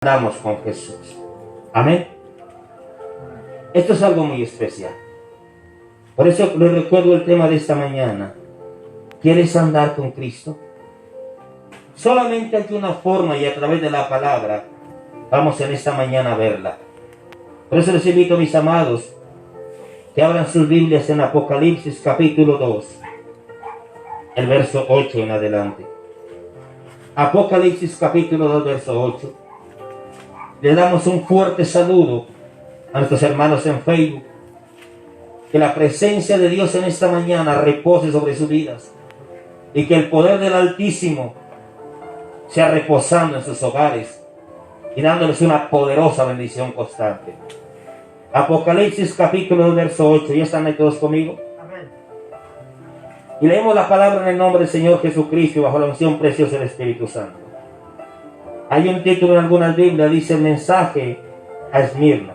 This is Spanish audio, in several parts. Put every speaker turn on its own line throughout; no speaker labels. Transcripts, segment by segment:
andamos con Jesús. Amén. Esto es algo muy especial. Por eso les recuerdo el tema de esta mañana. ¿Quieres andar con Cristo? Solamente hay una forma, y a través de la palabra vamos en esta mañana a verla. Por eso les invito, mis amados, que abran sus Biblias en Apocalipsis capítulo 2, el verso 8 en adelante. Apocalipsis capítulo 2, verso 8. Le damos un fuerte saludo a nuestros hermanos en Facebook. Que la presencia de Dios en esta mañana repose sobre sus vidas. Y que el poder del Altísimo sea reposando en sus hogares y dándoles una poderosa bendición constante. Apocalipsis capítulo 2, verso 8. ¿Ya están ahí todos conmigo? Amén. Y leemos la palabra en el nombre del Señor Jesucristo y bajo la unción preciosa del Espíritu Santo. Hay un título en algunas Biblias, dice: el mensaje a Esmirna.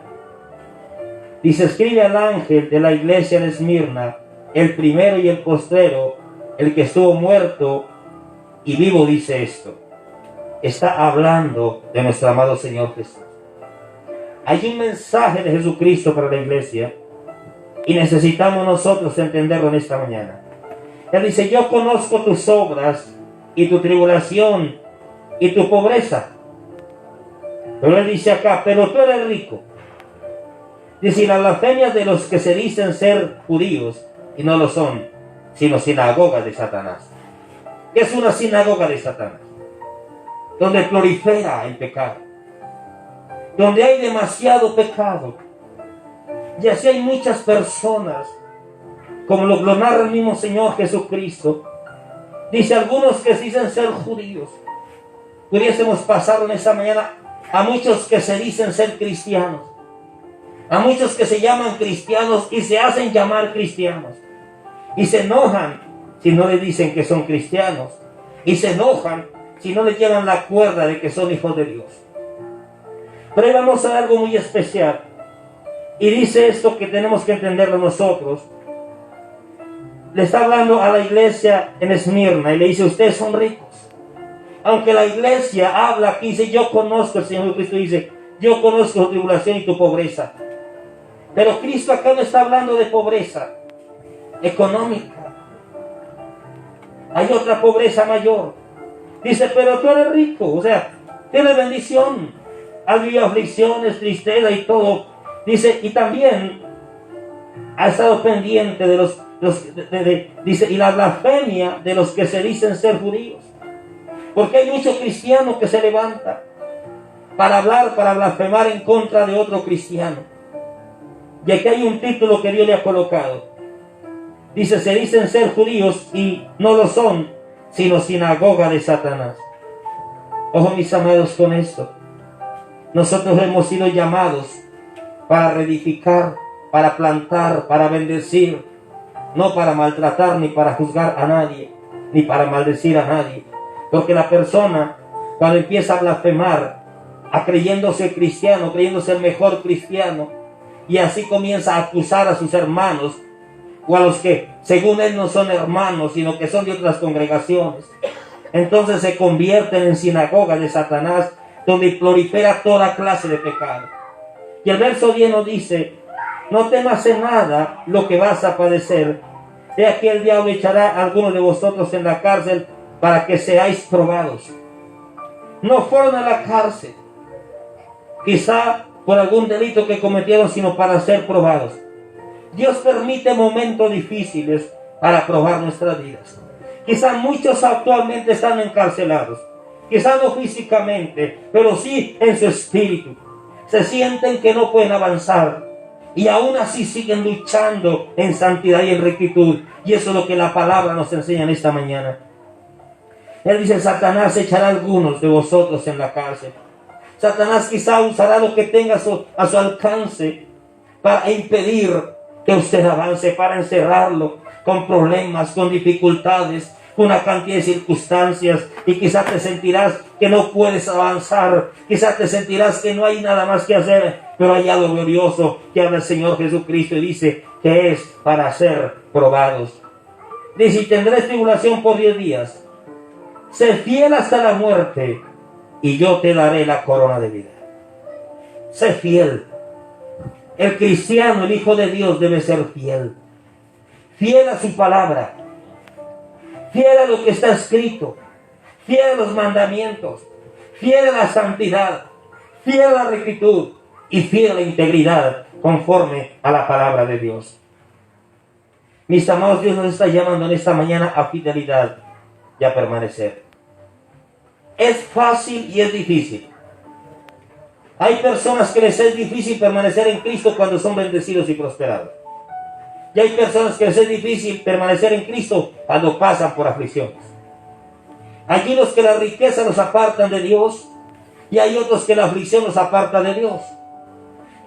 Dice: escribe al ángel de la iglesia de Esmirna, el primero y el postrero, el que estuvo muerto y vivo, dice esto. Está hablando de nuestro amado Señor Jesús. Hay un mensaje de Jesucristo para la iglesia y necesitamos nosotros entenderlo en esta mañana. Él dice: yo conozco tus obras y tu tribulación y tu pobreza. Pero él dice acá: pero tú eres rico. Dice: y la blasfemia de los que se dicen ser judíos y no lo son, sino sinagoga de Satanás. ¿Qué es una sinagoga de Satanás? Donde prolifera el pecado, donde hay demasiado pecado. Y así hay muchas personas, como lo narra el mismo Señor Jesucristo. Dice: algunos que se dicen ser judíos. Pudiésemos pasar en esta mañana a muchos que se dicen ser cristianos, a muchos que se llaman cristianos y se hacen llamar cristianos, y se enojan si no les dicen que son cristianos, y se enojan si no les llevan la cuerda de que son hijos de Dios. Pero ahí vamos a algo muy especial, y dice esto que tenemos que entenderlo nosotros. Le está hablando a la iglesia en Esmirna y le dice: ustedes son ricos. Aunque la iglesia habla aquí, dice: yo conozco, el Señor Cristo dice: yo conozco tu tribulación y tu pobreza. Pero Cristo acá no está hablando de pobreza económica. Hay otra pobreza mayor. Dice: pero tú eres rico, o sea, tienes bendición. Has vivido aflicciones, tristeza y todo. Dice: y también ha estado pendiente de dice, y la blasfemia de los que se dicen ser judíos. Porque hay muchos cristianos que se levantan para hablar, para blasfemar en contra de otro cristiano. Y aquí hay un título que Dios le ha colocado. Dice: se dicen ser judíos y no lo son, sino sinagoga de Satanás. Ojo, mis amados, con esto. Nosotros hemos sido llamados para reedificar, para plantar, para bendecir, no para maltratar ni para juzgar a nadie, ni para maldecir a nadie. Porque la persona, cuando empieza a blasfemar, a creyéndose cristiano, creyéndose el mejor cristiano, y así comienza a acusar a sus hermanos, o a los que según él no son hermanos, sino que son de otras congregaciones, entonces se convierten en sinagoga de Satanás, donde prolifera toda clase de pecado. Y el verso 10 nos dice: no temas en nada lo que vas a padecer. He aquí el diablo echará a algunos de vosotros en la cárcel para que seáis probados. No fueron a la cárcel quizá por algún delito que cometieron, sino para ser probados. Dios permite momentos difíciles para probar nuestras vidas. Quizá muchos actualmente están encarcelados, quizá no físicamente, pero sí en su espíritu. Se sienten que no pueden avanzar y aún así siguen luchando en santidad y en rectitud. Y eso es lo que la palabra nos enseña en esta mañana. Él dice: Satanás echará a algunos de vosotros en la cárcel. Satanás quizá usará lo que tenga a su alcance para impedir que usted avance, para encerrarlo con problemas, con dificultades, con una cantidad de circunstancias. Y quizá te sentirás que no puedes avanzar, quizá te sentirás que no hay nada más que hacer. Pero hay algo glorioso que habla el Señor Jesucristo y dice que es para ser probados. Dice: y tendréis tribulación por 10 días. Sé fiel hasta la muerte y yo te daré la corona de vida. sé fiel. El cristiano, el Hijo de Dios, debe ser fiel. Fiel a su palabra. Fiel a lo que está escrito. Fiel a los mandamientos. Fiel a la santidad. Fiel a la rectitud. Y fiel a la integridad conforme a la palabra de Dios. Mis amados, Dios nos está llamando en esta mañana a fidelidad y a permanecer. Es fácil y es difícil. Hay personas que les es difícil permanecer en Cristo cuando son bendecidos y prosperados. Y hay personas que les es difícil permanecer en Cristo cuando pasan por aflicciones. Hay unos que la riqueza los apartan de Dios y hay otros que la aflicción los aparta de Dios.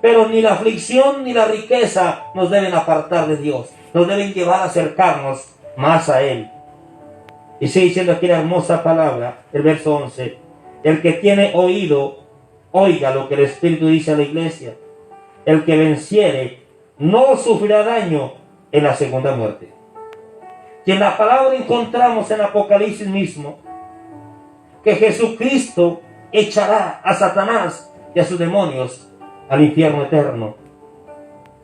Pero ni la aflicción ni la riqueza nos deben apartar de Dios. Nos deben llevar a acercarnos más a Él. Y sigue diciendo aquí la hermosa palabra, el verso 11. El que tiene oído, oiga lo que el Espíritu dice a la iglesia. El que venciere no sufrirá daño en la segunda muerte. Y en la palabra encontramos en Apocalipsis mismo que Jesucristo echará a Satanás y a sus demonios al infierno eterno.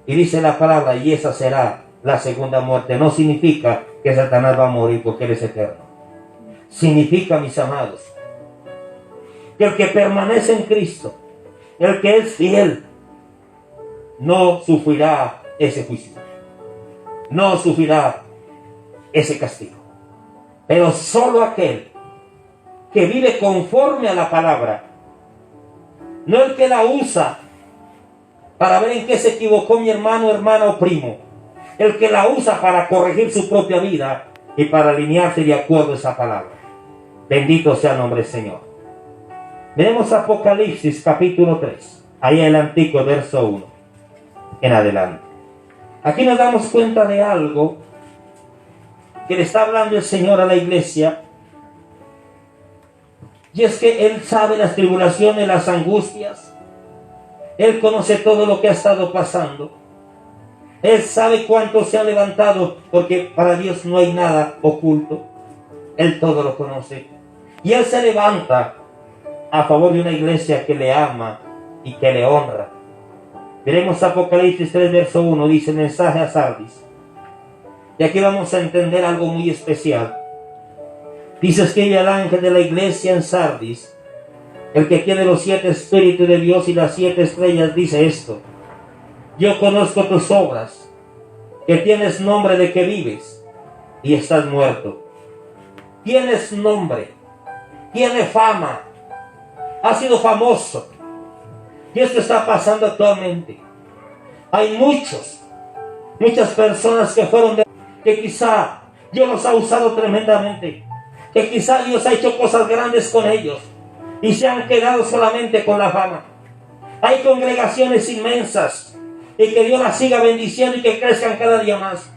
Y dice la palabra, y esa será la segunda muerte. No significa que Satanás va a morir porque Él es eterno. Significa, mis amados, que el que permanece en Cristo, el que es fiel, no sufrirá ese juicio, no sufrirá ese castigo. Pero solo aquel que vive conforme a la palabra, no el que la usa para ver en qué se equivocó mi hermano, hermana o primo, el que la usa para corregir su propia vida y para alinearse de acuerdo a esa palabra. Bendito sea el nombre del Señor. Veremos Apocalipsis capítulo 3, ahí en el antiguo verso 1 en adelante. Aquí nos damos cuenta de algo que le está hablando el Señor a la iglesia, y es que Él sabe las tribulaciones, las angustias. Él conoce todo lo que ha estado pasando. Él sabe cuántos se han levantado, porque para Dios no hay nada oculto. Él todo lo conoce. Y Él se levanta a favor de una iglesia que le ama y que le honra. Veremos Apocalipsis 3, verso 1, dice el mensaje a Sardis. Y aquí vamos a entender algo muy especial. Dice, escribe al ángel de la iglesia en Sardis, el que tiene los 7 espíritus de Dios y las 7 estrellas, dice esto: yo conozco tus obras, que tienes nombre de que vives y estás muerto. Tienes nombre, tienes fama, has sido famoso. Y esto está pasando actualmente. Hay muchas personas que fueron que quizá Dios los ha usado tremendamente, que quizá Dios ha hecho cosas grandes con ellos y se han quedado solamente con la fama. Hay congregaciones inmensas y que Dios las siga bendiciendo y que crezcan cada día más,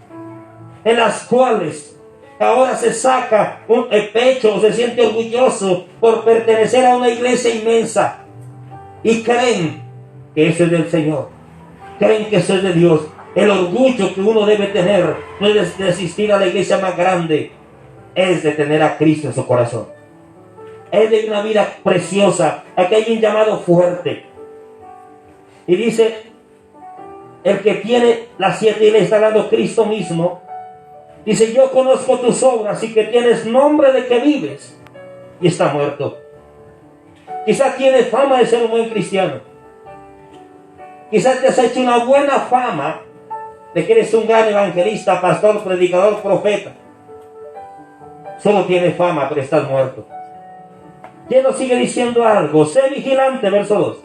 en las cuales ahora se saca el pecho o se siente orgulloso por pertenecer a una iglesia inmensa y creen que eso es del Señor, creen que eso es de Dios. El orgullo que uno debe tener no es de asistir a la iglesia más grande, es de tener a Cristo en su corazón, es de una vida preciosa. Aquí hay un llamado fuerte y dice, el que tiene las 7 y le está dando Cristo mismo, dice, yo conozco tus obras y que tienes nombre de que vives y está muerto. Quizás tienes fama de ser un buen cristiano, quizás te has hecho una buena fama de que eres un gran evangelista, pastor, predicador, profeta. Solo tienes fama, pero estás muerto. Y Él nos sigue diciendo algo: sé vigilante, verso 2,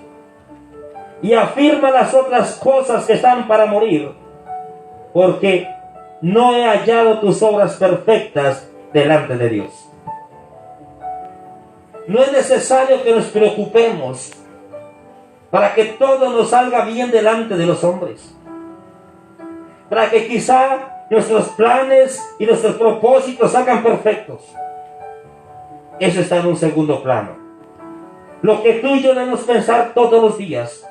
y afirma las otras cosas que están para morir, porque no he hallado tus obras perfectas delante de Dios. No es necesario que nos preocupemos para que todo nos salga bien delante de los hombres, para que quizá nuestros planes y nuestros propósitos salgan perfectos. Eso está en un segundo plano. Lo que tú y yo debemos pensar todos los días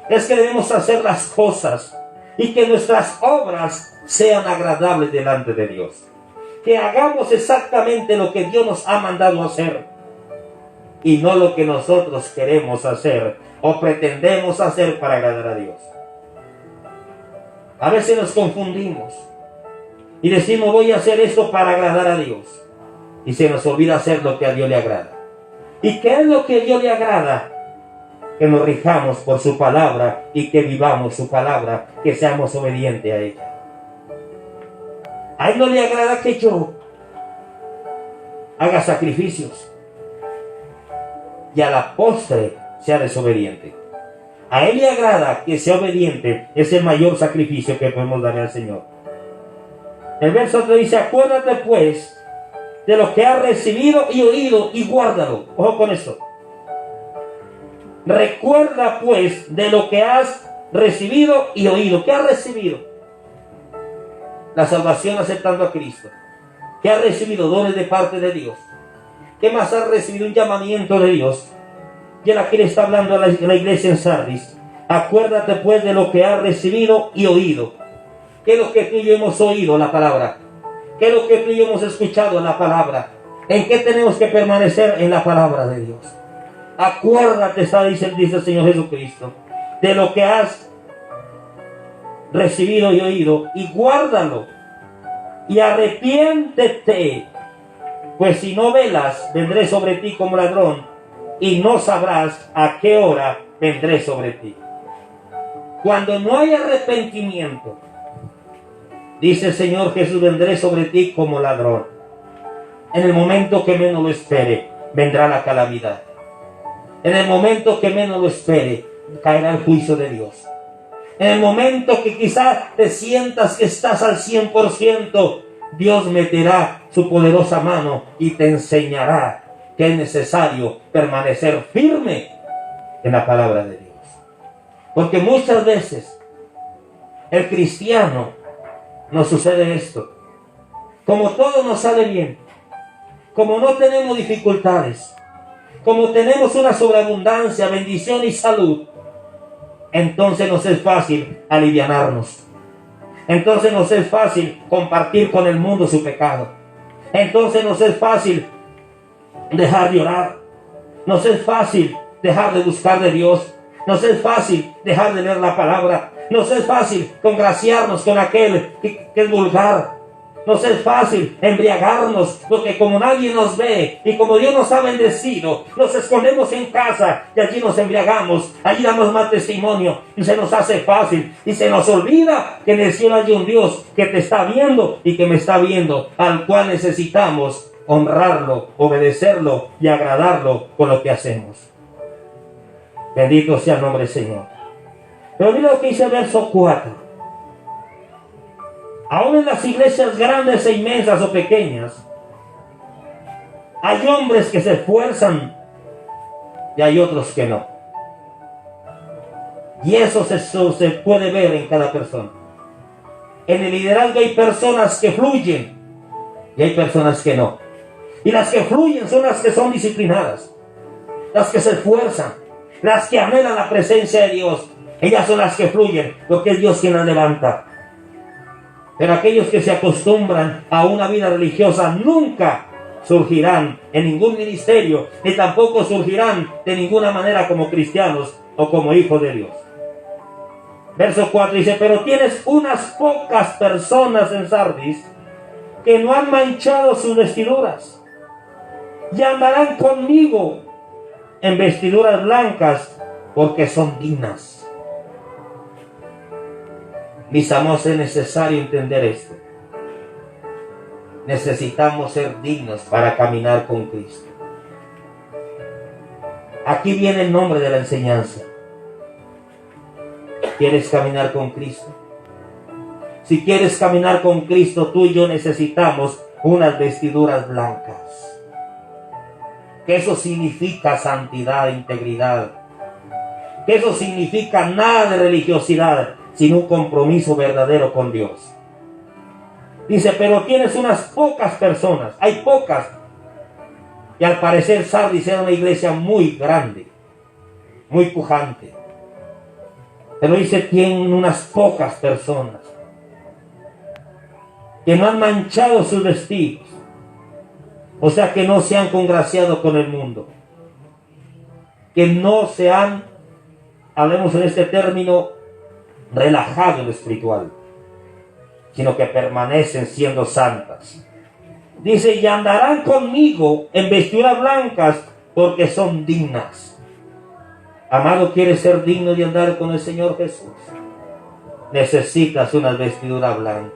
es que debemos hacer las cosas y que nuestras obras sean agradables delante de Dios. Que hagamos exactamente lo que Dios nos ha mandado hacer. y no lo que nosotros queremos hacer o pretendemos hacer para agradar a Dios. A veces nos confundimos y decimos voy a hacer esto para agradar a Dios, y se nos olvida hacer lo que a Dios le agrada. ¿Y qué es lo que a Dios le agrada? Que nos rijamos por su palabra y que vivamos su palabra, que seamos obedientes a ella. A Él no le agrada que yo haga sacrificios y a la postre sea desobediente. A Él le agrada que sea obediente, es el mayor sacrificio que podemos darle al Señor. El verso 3 dice, acuérdate pues de lo que has recibido y oído y guárdalo. Ojo con esto. Recuerda pues de lo que has recibido y oído. ¿Qué has recibido? La salvación aceptando a Cristo. ¿Qué has recibido? Dones de parte de Dios. ¿Qué más has recibido? Un llamamiento de Dios. Y él aquí le está hablando a la iglesia en Sardis. Acuérdate pues de lo que has recibido y oído. ¿Qué es lo que tú y yo hemos oído? La palabra. ¿Qué es lo que tú y yo hemos escuchado? La palabra. ¿En qué tenemos que permanecer? En la palabra de Dios. Acuérdate, dice el Señor Jesucristo, de lo que has recibido y oído, y guárdalo, y arrepiéntete, pues si no velas, vendré sobre ti como ladrón, y no sabrás a qué hora vendré sobre ti. Cuando no hay arrepentimiento, dice el Señor Jesús, vendré sobre ti como ladrón. En el momento que menos lo espere, vendrá la calamidad. En el momento que menos lo espere, caerá el juicio de Dios. En el momento que quizás te sientas que estás al 100%, Dios meterá su poderosa mano y te enseñará que es necesario permanecer firme en la palabra de Dios. Porque muchas veces el cristiano nos sucede esto. Como todo nos sale bien, como no tenemos dificultades, como tenemos una sobreabundancia, bendición y salud, entonces nos es fácil alivianarnos. Entonces nos es fácil compartir con el mundo su pecado. Entonces nos es fácil dejar de orar. Nos es fácil dejar de buscar de Dios. Nos es fácil dejar de leer la palabra. Nos es fácil congraciarnos con aquel que es vulgar. Nos es fácil embriagarnos, porque como nadie nos ve y como Dios nos ha bendecido, nos escondemos en casa y allí nos embriagamos, allí damos más testimonio y se nos hace fácil y se nos olvida que en el cielo hay un Dios que te está viendo y que me está viendo, al cual necesitamos honrarlo, obedecerlo y agradarlo con lo que hacemos. Bendito sea el nombre del Señor. Pero mira lo que dice el verso 4. Aún en las iglesias grandes e inmensas o pequeñas, hay hombres que se esfuerzan y hay otros que no. Y eso se puede ver en cada persona. En el liderazgo hay personas que fluyen y hay personas que no. Y las que fluyen son las que son disciplinadas, las que se esfuerzan, las que anhelan la presencia de Dios. Ellas son las que fluyen, porque es Dios quien las levanta. Pero aquellos que se acostumbran a una vida religiosa nunca surgirán en ningún ministerio, ni tampoco surgirán de ninguna manera como cristianos o como hijos de Dios. Verso 4 dice, pero tienes unas pocas personas en Sardis que no han manchado sus vestiduras y andarán conmigo en vestiduras blancas porque son dignas. Mis amados, es necesario entender esto. Necesitamos ser dignos para caminar con Cristo. Aquí viene el nombre de la enseñanza. ¿Quieres caminar con Cristo? Si quieres caminar con Cristo, tú y yo necesitamos unas vestiduras blancas. Que eso significa santidad, integridad. Que eso significa nada de religiosidad, sino un compromiso verdadero con Dios. Dice, pero tienes unas pocas personas, hay pocas. Y al parecer Sardis era una iglesia muy grande, muy pujante. Pero dice, tienen unas pocas personas que no han manchado sus vestidos. O sea, que no se han congraciado con el mundo. que no se han, hablemos en este término, relajado en lo espiritual, sino que permanecen siendo santas. Dice, y andarán conmigo en vestiduras blancas porque son dignas. Amado, ¿quieres ser digno de andar con el Señor Jesús? Necesitas unas vestiduras blancas.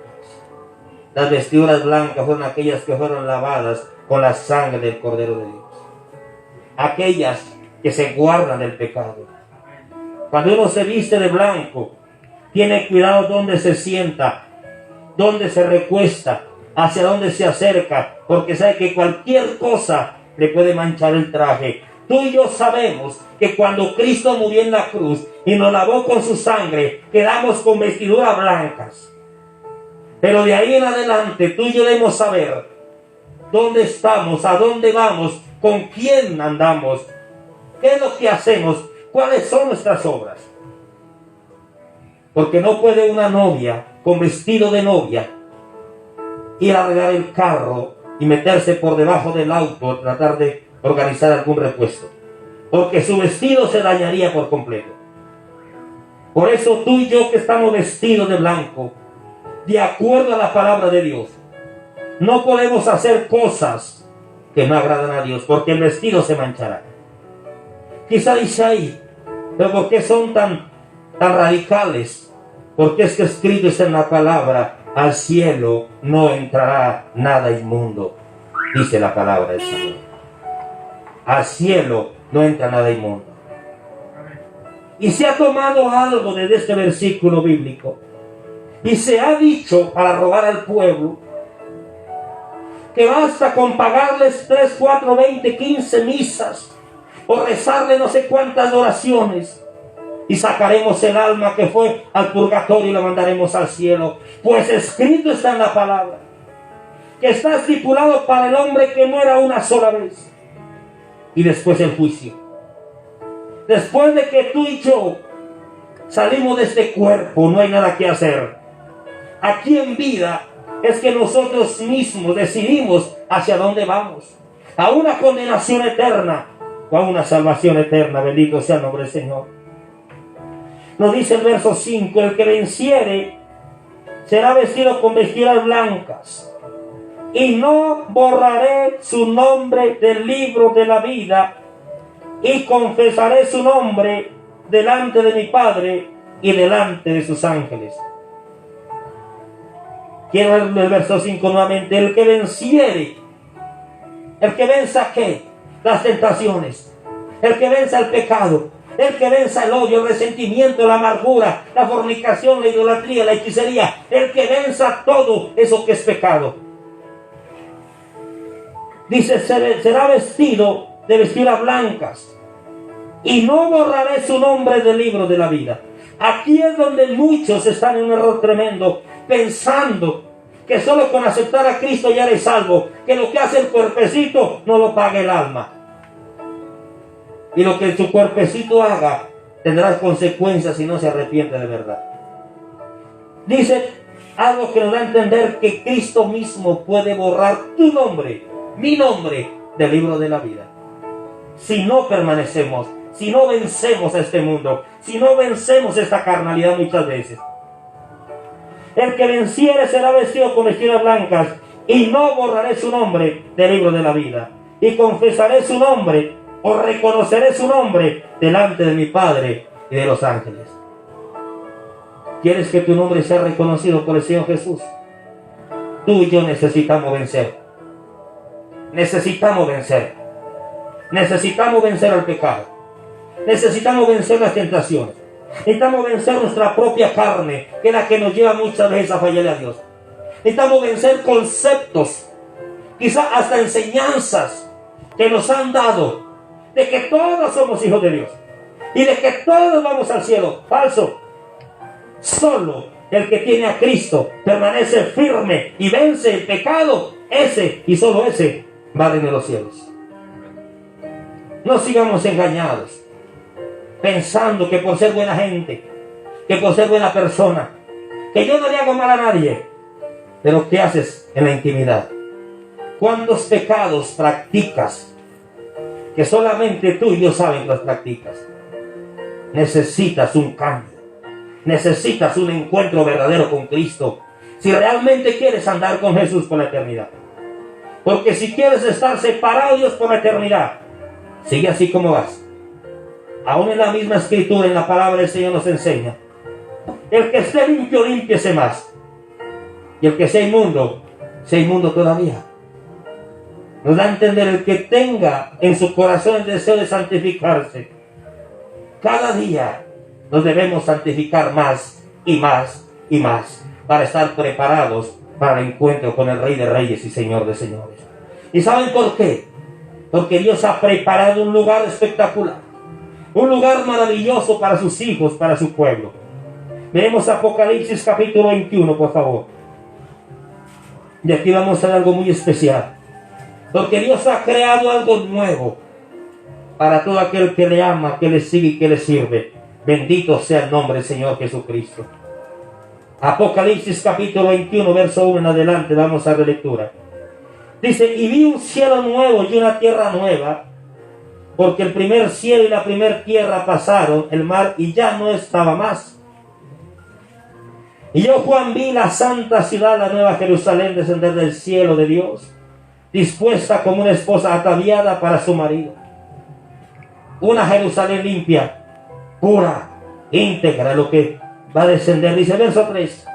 Las vestiduras blancas fueron aquellas que fueron lavadas con la sangre del Cordero de Dios. Aquellas que se guardan del pecado. Cuando uno se viste de blanco, tiene cuidado donde se sienta, donde se recuesta, hacia donde se acerca, porque sabe que cualquier cosa le puede manchar el traje. Tú y yo sabemos que cuando Cristo murió en la cruz y nos lavó con su sangre, quedamos con vestiduras blancas. Pero de ahí en adelante tú y yo debemos saber dónde estamos, a dónde vamos, con quién andamos, qué es lo que hacemos, cuáles son nuestras obras. Porque no puede una novia con vestido de novia ir a arreglar el carro y meterse por debajo del auto, tratar de organizar algún repuesto, porque su vestido se dañaría por completo. Por eso tú y yo, que estamos vestidos de blanco, de acuerdo a la palabra de Dios, no podemos hacer cosas que no agradan a Dios, porque el vestido se manchará. Quizá dice ahí, pero ¿por qué son tan radicales? Porque es que escrito está en la palabra: al cielo no entrará nada inmundo, dice la palabra del Señor. Al cielo no entra nada inmundo. Y se ha tomado algo de este versículo bíblico y se ha dicho, para robar al pueblo, que basta con pagarles 3, 4, 20, 15 misas o rezarle no sé cuántas oraciones y sacaremos el alma que fue al purgatorio y la mandaremos al cielo. Pues escrito está en la palabra que está estipulado para el hombre que muera una sola vez y después el juicio. Después de que tú y yo salimos de este cuerpo, no hay nada que hacer. Aquí en vida es que nosotros mismos decidimos hacia dónde vamos: a una condenación eterna o a una salvación eterna. Bendito sea el nombre del Señor. Nos dice el verso 5: el que venciere será vestido con vestiduras blancas, y no borraré su nombre del libro de la vida, y confesaré su nombre delante de mi Padre y delante de sus ángeles. Quiero leer el verso 5 nuevamente: el que venciere, el que venza ¿qué? Las tentaciones, el que venza el pecado, el que venza el odio, el resentimiento, la amargura, la fornicación, la idolatría, la hechicería, el que venza todo eso que es pecado. Dice, será vestido de vestiduras blancas, y no borraré su nombre del libro de la vida. Aquí es donde muchos están en un error tremendo, pensando que solo con aceptar a Cristo ya eres salvo, que lo que hace el cuerpecito no lo paga el alma. Y lo que su cuerpecito haga tendrá consecuencias si no se arrepiente de verdad. Dice algo que nos da a entender que Cristo mismo puede borrar tu nombre, mi nombre, del libro de la vida. Si no permanecemos, si no vencemos a este mundo, si no vencemos esta carnalidad muchas veces. El que venciere será vestido con vestiduras blancas, y no borraré su nombre del libro de la vida, y confesaré su nombre, o reconoceré su nombre delante de mi Padre y de los ángeles. ¿Quieres que tu nombre sea reconocido por el Señor Jesús? Tú y yo necesitamos vencer. Necesitamos vencer. Necesitamos vencer al pecado. Necesitamos vencer las tentaciones. Necesitamos vencer nuestra propia carne, que es la que nos lleva muchas veces a fallarle a Dios. Necesitamos vencer conceptos, quizás hasta enseñanzas que nos han dado, de que todos somos hijos de Dios y de que todos vamos al cielo. Falso. Solo el que tiene a Cristo permanece firme y vence el pecado. Ese y solo ese va a reinar los cielos. No sigamos engañados, pensando que por ser buena gente, que por ser buena persona, que yo no le hago mal a nadie. Pero ¿qué haces en la intimidad? ¿Cuántos pecados practicas que solamente tú y Dios saben que las practicas. Necesitas un cambio. Necesitas un encuentro verdadero con Cristo. Si realmente quieres andar con Jesús por la eternidad. Porque si quieres estar separado de Dios por la eternidad, sigue así como vas. Aún en la misma escritura, en la palabra del Señor nos enseña: el que esté limpio, límpiese más. Y el que sea inmundo todavía. Nos da a entender: el que tenga en su corazón el deseo de santificarse, cada día nos debemos santificar más y más y más, para estar preparados para el encuentro con el Rey de Reyes y Señor de Señores. ¿Y saben por qué? Porque Dios ha preparado un lugar espectacular, un lugar maravilloso para sus hijos, para su pueblo. Veremos Apocalipsis capítulo 21, por favor. Y aquí vamos a ver algo muy especial, porque Dios ha creado algo nuevo para todo aquel que le ama, que le sigue y que le sirve. Bendito sea el nombre del Señor Jesucristo. Apocalipsis capítulo 21, verso 1 en adelante, vamos a la lectura. Dice: y vi un cielo nuevo y una tierra nueva, porque el primer cielo y la primera tierra pasaron el mar y ya no estaba más. Y yo, Juan, vi la santa ciudad, la nueva Jerusalén, descender del cielo de Dios, dispuesta como una esposa ataviada para su marido. Una Jerusalén limpia, pura, íntegra, lo que va a descender. Dice verso 3: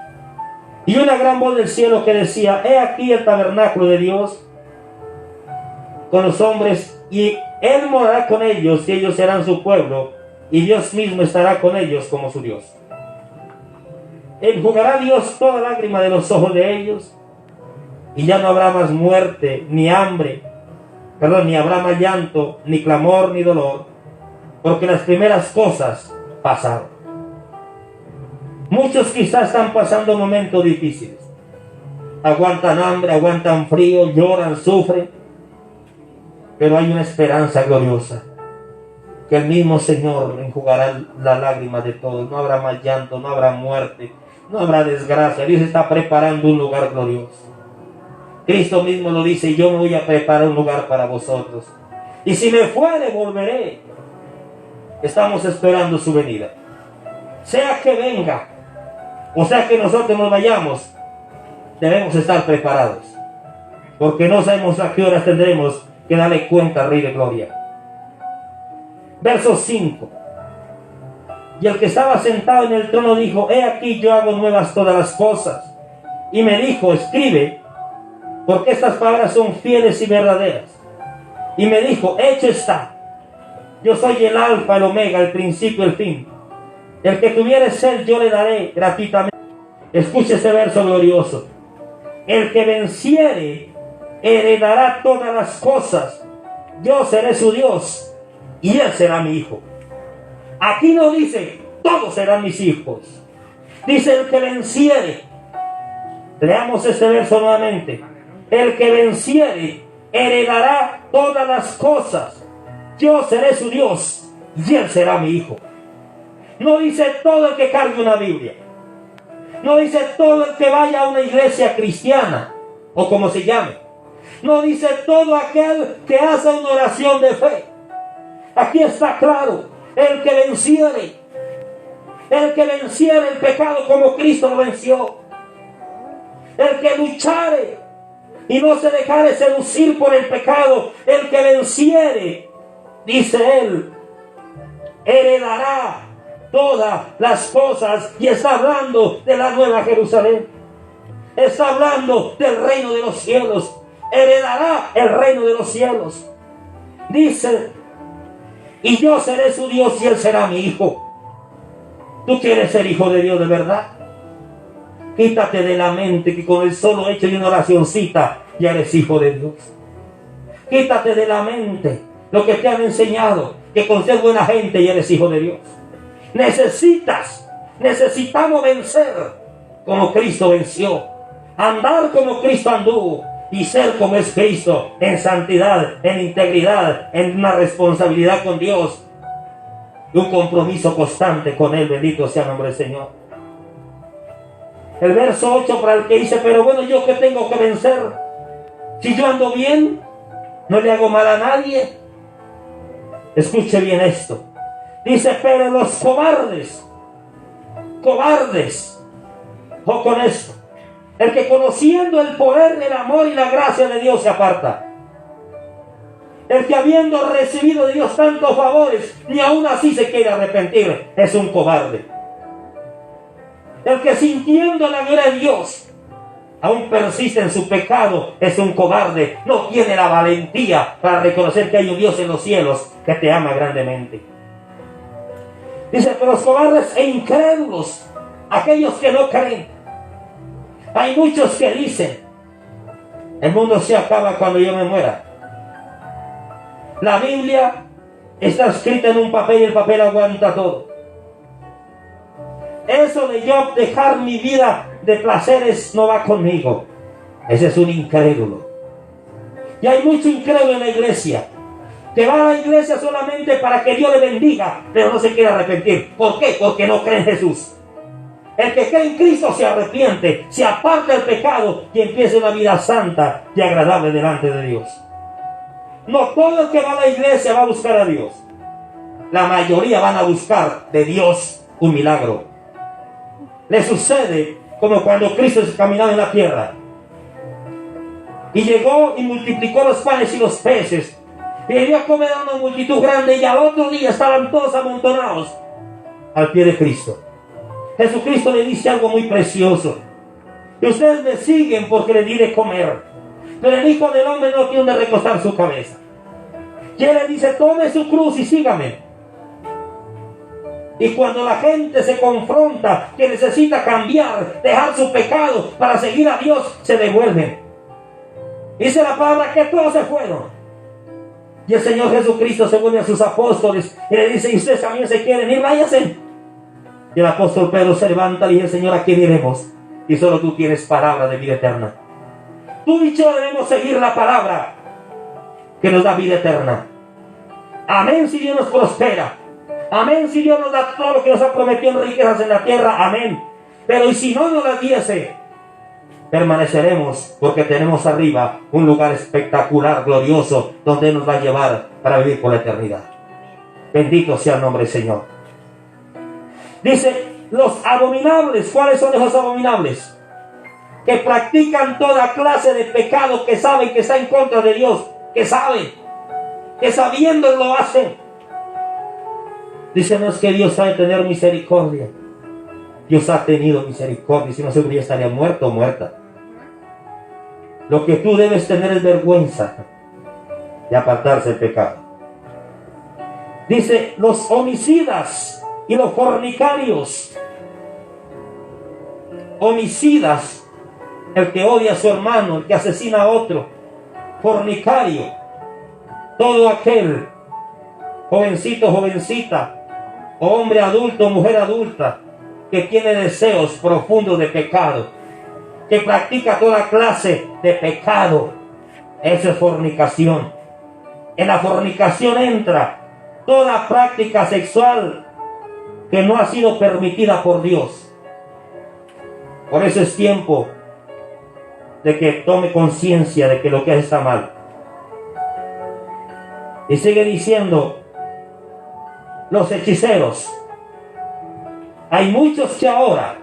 y una gran voz del cielo que decía: he aquí el tabernáculo de Dios con los hombres, y Él morará con ellos, y ellos serán su pueblo, y Dios mismo estará con ellos como su Dios. Enjugará Dios toda lágrima de los ojos de ellos, y ya no habrá más muerte, ni hambre, ni habrá más llanto, ni clamor, ni dolor, porque las primeras cosas pasaron. Muchos quizás están pasando momentos difíciles. Aguantan hambre, aguantan frío, lloran, sufren. Pero hay una esperanza gloriosa, que el mismo Señor enjugará la lágrima de todos. No habrá más llanto, no habrá muerte, no habrá desgracia. Dios está preparando un lugar glorioso. Cristo mismo lo dice: yo me voy a preparar un lugar para vosotros, y si me fuere, volveré. Estamos esperando su venida. Sea que venga, o sea que nosotros nos vayamos, debemos estar preparados, porque no sabemos a qué horas tendremos que darle cuenta al Rey de Gloria. Verso 5: y el que estaba sentado en el trono dijo: he aquí yo hago nuevas todas las cosas. Y me dijo: escribe, porque estas palabras son fieles y verdaderas. Y me dijo: hecho está. Yo soy el alfa, el omega, el principio y el fin. El que tuviere sed, yo le daré gratuitamente. Escuche ese verso glorioso: el que venciere heredará todas las cosas. Yo seré su Dios y él será mi hijo. Aquí no dice: todos serán mis hijos. Dice: el que venciere. Leamos este verso nuevamente: el que venciere heredará todas las cosas. Yo seré su Dios y él será mi hijo. No dice todo el que cargue una Biblia. No dice todo el que vaya a una iglesia cristiana, o como se llame. No dice todo aquel que hace una oración de fe. Aquí está claro: el que venciere. El que venciere el pecado como Cristo lo venció. El que luchare y no se dejare seducir por el pecado. El que venciere, dice él, heredará todas las cosas. Y está hablando de la nueva Jerusalén. Está hablando del reino de los cielos. Heredará el reino de los cielos. Dice: y yo seré su Dios y él será mi hijo. ¿Tú quieres ser hijo de Dios de verdad? Quítate de la mente que con el solo hecho de una oracioncita ya eres hijo de Dios. Quítate de la mente lo que te han enseñado, que con ser buena gente ya eres hijo de Dios. Necesitamos vencer como Cristo venció, andar como Cristo anduvo y ser como es Cristo, en santidad, en integridad, en una responsabilidad con Dios y un compromiso constante con Él. Bendito sea el nombre del Señor. El verso 8 para el que dice: pero bueno, ¿yo qué tengo que vencer? Si yo ando bien, no le hago mal a nadie, Escuche bien esto. Dice, pero los cobardes, o con esto, el que conociendo el poder, el amor y la gracia de Dios se aparta. El que habiendo recibido de Dios tantos favores, ni aún así se quiere arrepentir, es un cobarde. El que sintiendo la gloria de Dios, aún persiste en su pecado, es un cobarde. No tiene la valentía para reconocer que hay un Dios en los cielos que te ama grandemente. Dice, pero los cobardes e incrédulos, aquellos que no creen. Hay muchos que dicen, el mundo se acaba cuando yo me muera. La Biblia está escrita en un papel y el papel aguanta todo. Eso de yo dejar mi vida de placeres no va conmigo. Ese es un incrédulo. Y hay mucho incrédulo en la iglesia, que va a la iglesia solamente para que Dios le bendiga, pero no se quiere arrepentir. ¿Por qué? Porque no cree en Jesús. El que cree en Cristo se arrepiente, se aparta del pecado y empieza una vida santa y agradable delante de Dios. No todo el que va a la iglesia va a buscar a Dios. La mayoría van a buscar de Dios un milagro. Le sucede como cuando Cristo caminaba en la tierra y llegó y multiplicó los panes y los peces y le dio a comer a una multitud grande, y al otro día estaban todos amontonados al pie de Cristo. Jesucristo le dice algo muy precioso: y ustedes me siguen porque les di de comer, pero el Hijo del Hombre no tiene donde recostar su cabeza. Y él le dice: tome su cruz y sígame. Y cuando la gente se confronta que necesita cambiar, dejar su pecado para seguir a Dios, se devuelven. Dice la palabra que todos se fueron. Y el Señor Jesucristo se vuelve a sus apóstoles y le dice: ¿y ustedes también se quieren ir? Váyanse. Y el apóstol Pedro se levanta y dice: Señor, ¿a quién iremos? Y solo tú tienes palabra de vida eterna. Tú y yo debemos seguir la palabra que nos da vida eterna. Amén si Dios nos prospera. Amén si Dios nos da todo lo que nos ha prometido en riquezas en la tierra. Amén. Pero y si no nos las diese, permaneceremos, porque tenemos arriba un lugar espectacular, glorioso, donde Él nos va a llevar para vivir por la eternidad. Bendito sea el nombre del Señor. Dice, los abominables. ¿Cuáles son esos abominables? Que practican toda clase de pecado, que saben que está en contra de Dios, que saben, que sabiendo lo hacen. Dice, no es que Dios sabe tener misericordia. Dios ha tenido misericordia, si no seguro ya estaría muerto o muerta. Lo que tú debes tener es vergüenza de apartarse del pecado. Dice, los homicidas y los fornicarios. Homicidas, el que odia a su hermano, el que asesina a otro. Fornicario, todo aquel jovencito, jovencita, hombre adulto, mujer adulta, que tiene deseos profundos de pecado, que practica toda clase de pecado. Eso es fornicación. En la fornicación entra toda práctica sexual que no ha sido permitida por Dios. Por eso es tiempo de que tome conciencia de que lo que hace está mal. Y sigue diciendo, los hechiceros. Hay muchos que ahora,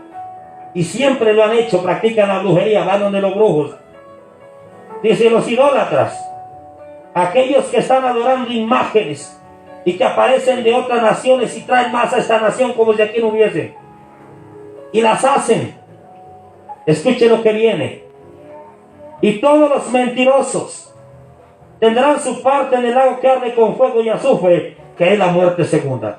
y siempre lo han hecho, practican la brujería, van donde los brujos. Dice, los idólatras, aquellos que están adorando imágenes y que aparecen de otras naciones y traen más a esta nación como si aquí no hubiese, y las hacen. Escuche lo que viene. Y todos los mentirosos tendrán su parte en el lago que arde con fuego y azufre, que es la muerte segunda.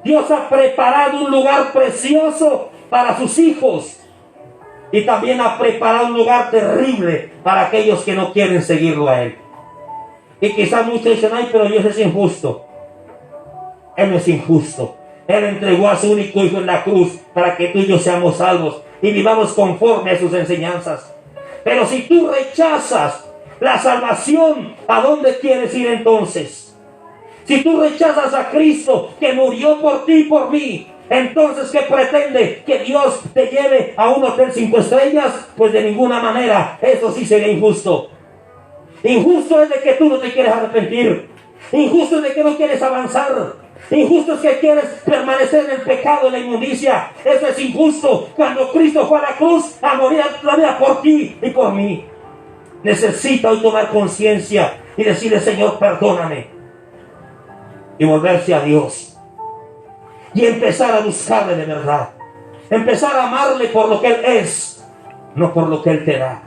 Dios ha preparado un lugar precioso para sus hijos, y también ha preparado un lugar terrible para aquellos que no quieren seguirlo a Él. Y quizás muchos dicen, ay, pero Dios es injusto. Él no es injusto. Él entregó a su único hijo en la cruz para que tú y yo seamos salvos y vivamos conforme a sus enseñanzas. Pero si tú rechazas la salvación, ¿a dónde quieres ir entonces? Si tú rechazas a Cristo que murió por ti y por mí, entonces ¿qué pretende? ¿Que Dios te lleve a un hotel 5 estrellas? Pues de ninguna manera. Eso sí sería injusto. Injusto es de que tú no te quieres arrepentir. Injusto es de que no quieres avanzar. Injusto es que quieres permanecer en el pecado, en la inmundicia. Eso es injusto. Cuando Cristo fue a la cruz a morir la vida por ti y por mí. Necesita hoy tomar conciencia y decirle: Señor, perdóname. Y volverse a Dios. Y empezar a buscarle de verdad. Empezar a amarle por lo que Él es, no por lo que Él te da.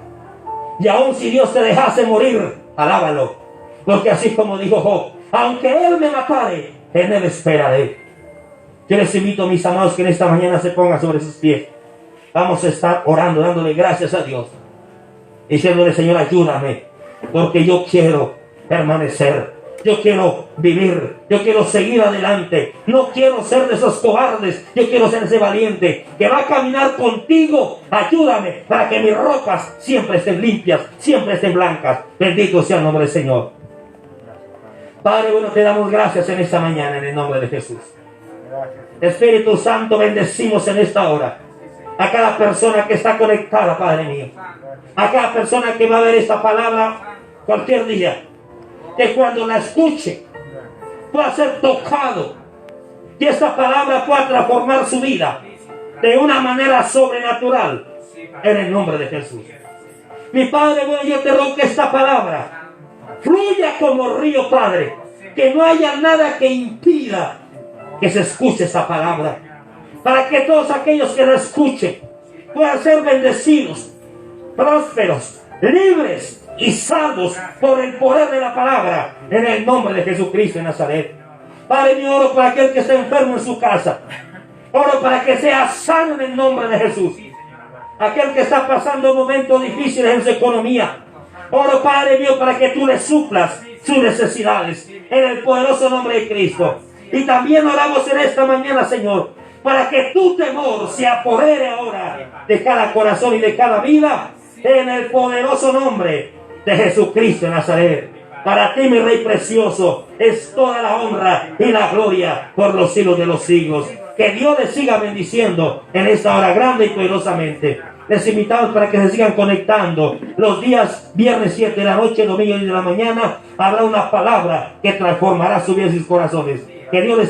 Y aun si Dios te dejase morir, alábalo. Porque así como dijo Job, aunque Él me matare, en Él esperaré. Yo les invito, mis amados, que en esta mañana se pongan sobre sus pies. Vamos a estar orando, dándole gracias a Dios. Diciéndole: Señor, ayúdame, porque yo quiero permanecer. Yo quiero vivir, yo quiero seguir adelante. No quiero ser de esos cobardes. Yo quiero ser ese valiente que va a caminar contigo. Ayúdame para que mis ropas siempre estén limpias, siempre estén blancas. Bendito sea el nombre del Señor. Padre, bueno, te damos gracias en esta mañana en el nombre de Jesús. Espíritu Santo, bendecimos en esta hora a cada persona que está conectada, Padre mío. A cada persona que va a ver esta palabra cualquier día. Que cuando la escuche pueda ser tocado, que esta palabra pueda transformar su vida de una manera sobrenatural en el nombre de Jesús. Mi Padre, bueno, yo te ruego que esta palabra fluya como río, Padre, que no haya nada que impida que se escuche esa palabra, para que todos aquellos que la escuchen puedan ser bendecidos, prósperos, libres y salvos por el poder de la palabra, en el nombre de Jesucristo de Nazaret. Padre mío, oro para aquel que está enfermo en su casa. Oro para que sea sano en el nombre de Jesús. Aquel que está pasando momentos difíciles en su economía. Oro, Padre mío, para que tú le suplas sus necesidades en el poderoso nombre de Cristo. Y también oramos en esta mañana, Señor, para que tu temor se apodere ahora de cada corazón y de cada vida, en el poderoso nombre de Jesucristo de Nazaret. Para ti, mi Rey precioso, es toda la honra y la gloria por los siglos de los siglos. Que Dios les siga bendiciendo en esta hora grande y poderosamente. Les invitamos para que se sigan conectando. Los días viernes 7 de la noche, domingo 10 de la mañana, habrá una palabra que transformará su vida y sus corazones. Que Dios les